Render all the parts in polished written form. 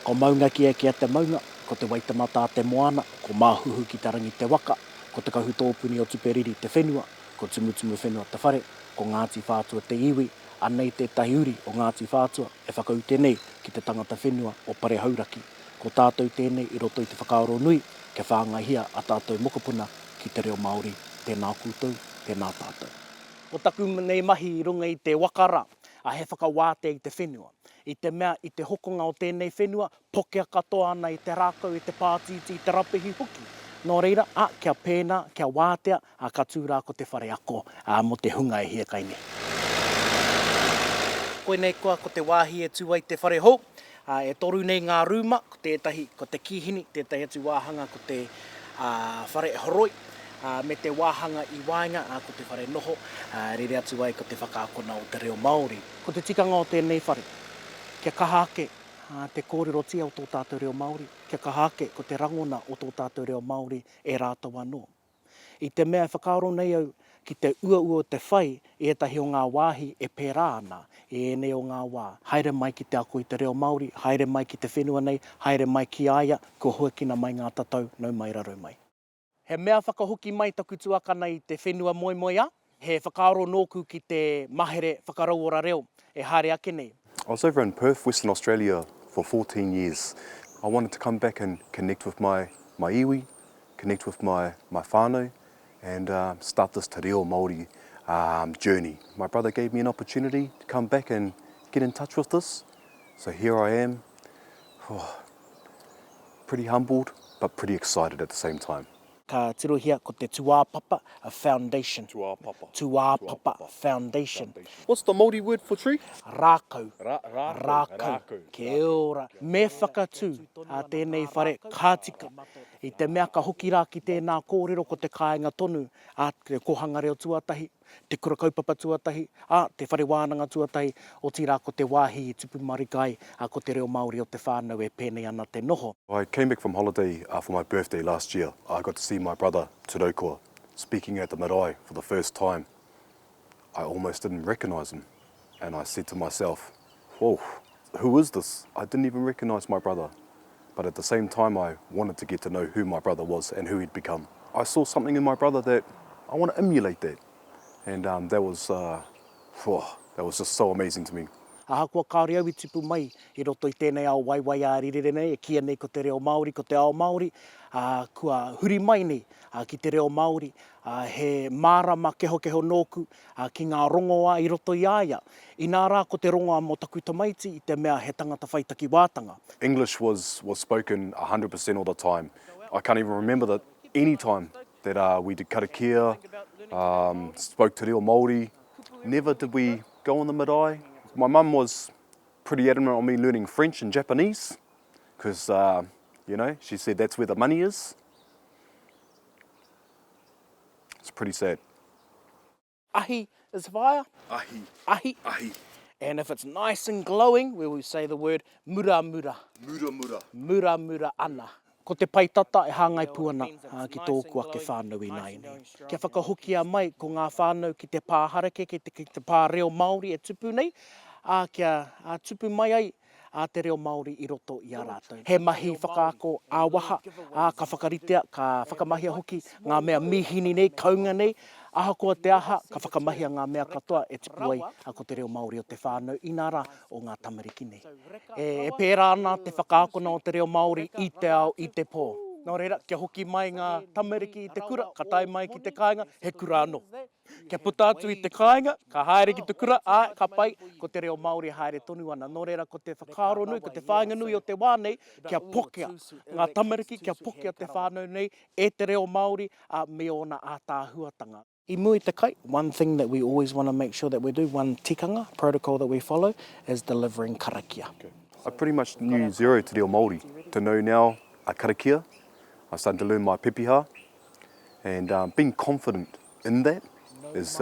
Ko maunga kia te maunga, ko te waitamata te moana, ko māhuhu ki tarangi te waka, ko te kahu tōpuni o tuperiri te whenua, ko tumutumu whenua te whare, ko Ngāti Whātua te iwi, anei te tahi uri o Ngāti Whātua e whakau tēnei ki te tangata whenua o pare hauraki. Ko tātou tēnei i roto i te whakaaro nui, ke whāngahia a tātou mokopuna ki te reo Māori, tēnā koutou, tēnā tātou. Ko taku nei mahi i runga i te wakara, a he whakawāte i te whenua. I te mea, i te hokonga o tēnei whenua, pokea katoa ana i te rākau, i te pātiti, i te rapehi hoki. Nō reira, kia pēnā, kia wātea, ka tūrā ko te whare ako, mo te hunga e hiekaine. Koe nei koa ko te wāhi e tūai te whare hou, e toru nei ngā rūma, ko tētahi, ko te kihini, tētahi atu wāhanga ko te whare horoi, me te wāhanga i wainga, ko te whare noho, rere atu ai ko te whakaakona o te reo Māori. Ko te tikanga o tēnei whare, kia kahake, te kōrero tia o tō tātou reo Māori, kia kahake ko te rangona o tō tātou reo Māori e rātou anō. I te mea whakaaro nei au ki te ua o te whai, e tahi o ngā wāhi e pērā ana, e ene o ngā wā. Haere mai ki te ako i te reo Māori, haere mai ki te whenua nei, haere mai ki aia, ko hoekina mai ngā tatau, nau mai raro mai. He mea whakahoki mai taku tuakana i te whenua moimoia, he whakaaro nōku ki te mahere whakarauora reo, e haere ake nei. I was over in Perth, Western Australia for 14 years. I wanted to come back and connect with my iwi, connect with my whānau, and start this te reo Māori journey. My brother gave me an opportunity to come back and get in touch with this. So here I am, pretty humbled, but pretty excited at the same time. Ka tirohia ko te Tuāpapa Foundation. Tuāpapa Foundation. What's the Māori word for tree? Rākau. Rākau. Kia ora. Me whakatū a tēnei whare kātika. I te mea ka hoki rā ki tēnā kōrero ko te kāinga tonu, a te kohanga reo tuatahi, te kura kaupapa tuatahi, te whare wānanga tuatahi, o tirā ko te wāhi i tupu marikai, ko te reo Māori o te whānau e pēnei ana te noho. I came back from holiday for my birthday last year. I got to see my brother, Te Raukoa, speaking at the marae for the first time. I almost didn't recognise him. And I said to myself, whoa, who is this? I didn't even recognise my brother. But at the same time, I wanted to get to know who my brother was and who he'd become. I saw something in my brother that I want to emulate that. And that was just so amazing to me. Aha kua kaore au I tupu mai, I roto I tēnei ao waiwai a rirere nei, e kia nei ko te reo Māori, ko te ao Māori, kua huri mai nei ki te reo Māori, he mārama keho nōku ki ngā rongoa I roto I aia. I nā rā ko te rongoa mo taku tamaiti I te mea he tangata whaitaki wātanga. English was spoken 100% all the time. I can't even remember that any time that we did karakia, spoke te reo Māori. Never did we go on the marae. My mum was pretty adamant on me learning French and Japanese because, she said that's where the money is. It's pretty sad. Ahi is fire. Ahi. Ahi. Ahi. And if it's nice and glowing, we will say the word mura mura. Mura mura. Mura mura ana. Ko te paitata e hāngai puana ki tōkua ke whānau I nai nei. Kia whakahokia mai ko ngā whānau ki te pāharake, ki te pā reo Māori e tupu nei, kia tupu mai ai te reo Māori I roto I a rātou. He mahi whakaako āwaha, ka whakaritea, ka whakamahia hoki, ngā mea mihini nei, kaunga nei, aha koa te aha, ka whakamahia ngā mea katoa e tupu ai ko te reo Māori o te whānau I nā rā o ngā tamariki nei. E pērā ana te whakaakona o te reo Māori I te ao, I te pō. Nō reira, kia hoki mai ngā tamariki I te kura, ka tai mai ki te kāinga, he kura anō. Kia puta atu I te kāinga, ka haere ki te kura, ka pai, ko te reo Māori haere tonu ana. Nō reira, ko te whakaaro nui, ko te whāinga nui o te wānei, kia pokea ngā tamariki, kia pokea te whānau nei, e te reo Māori, me ona a tā huatanga. I muri te kai, one thing that we always want to make sure that we do, one tikanga, protocol that we follow, is delivering karakia. Okay. I pretty much knew zero te reo Māori. To know now a karakia, I started to learn my pepeha, and being confident in that is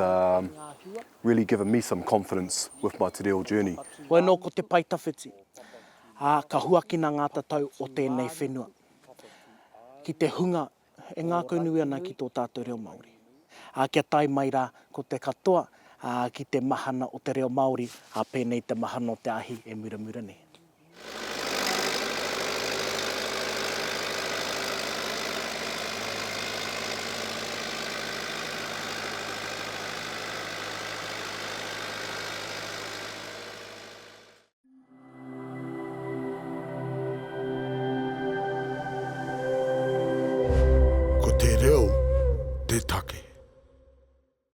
really given me some confidence with my te reo journey. Koe nō ko te paitawhiti, ka huakina ngā tatau o tēnei whenua. Ki te hunga, e ngā kaunui ana ki tō tātou reo Māori. Kia tai mai rā ko te katoa, ki te mahana o te reo Māori, pēnei te mahana o te ahi e muramura nei.